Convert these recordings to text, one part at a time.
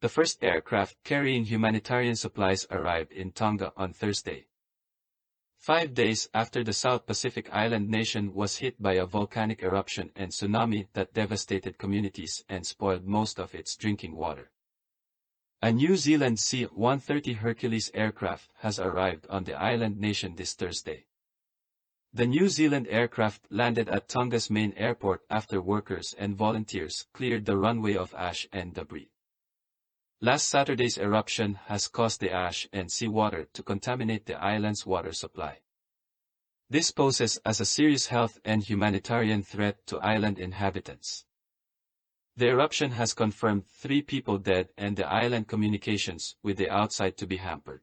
The first aircraft carrying humanitarian supplies arrived in Tonga on Thursday. 5 days after the South Pacific island nation was hit by a volcanic eruption and tsunami that devastated communities and spoiled most of its drinking water. A New Zealand C-130 Hercules aircraft has arrived on the island nation this Thursday. The New Zealand aircraft landed at Tonga's main airport after workers and volunteers cleared the runway of ash and debris. Last Saturday's eruption has caused the ash and seawater to contaminate the island's water supply. This poses as a serious health and humanitarian threat to island inhabitants. The eruption has confirmed 3 people dead and the island communications with the outside to be hampered.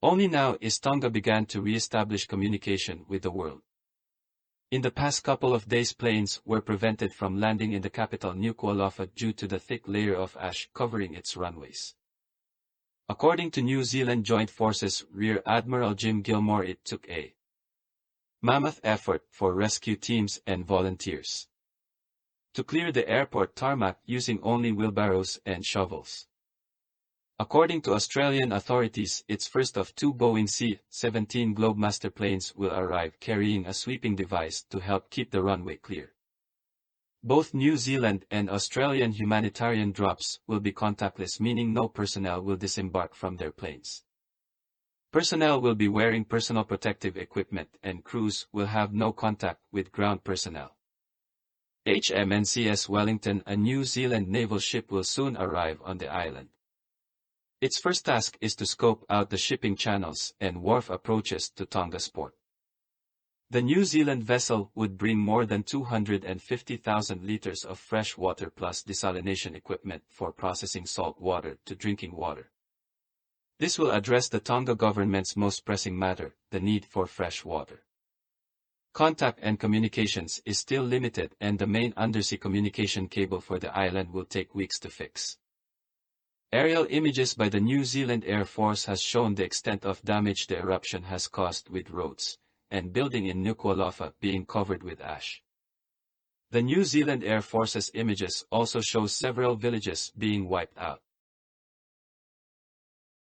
Only now is Tonga began to re-establish communication with the world. In the past couple of days planes were prevented from landing in the capital Nuku'alofa due to the thick layer of ash covering its runways. According to New Zealand Joint Forces Rear Admiral Jim Gilmore, it took a mammoth effort for rescue teams and volunteers to clear the airport tarmac using only wheelbarrows and shovels. According to Australian authorities, its first of 2 Boeing C-17 Globemaster planes will arrive carrying a sweeping device to help keep the runway clear. Both New Zealand and Australian humanitarian drops will be contactless, meaning no personnel will disembark from their planes. Personnel will be wearing personal protective equipment and crews will have no contact with ground personnel. HMNCS Wellington, a New Zealand naval ship, will soon arrive on the island. Its first task is to scope out the shipping channels and wharf approaches to Tonga's port. The New Zealand vessel would bring more than 250,000 liters of fresh water plus desalination equipment for processing salt water to drinking water. This will address the Tonga government's most pressing matter, the need for fresh water. Contact and communications is still limited and the main undersea communication cable for the island will take weeks to fix. Aerial images by the New Zealand Air Force has shown the extent of damage the eruption has caused, with roads and building in Nuku'alofa being covered with ash. The New Zealand Air Force's images also show several villages being wiped out.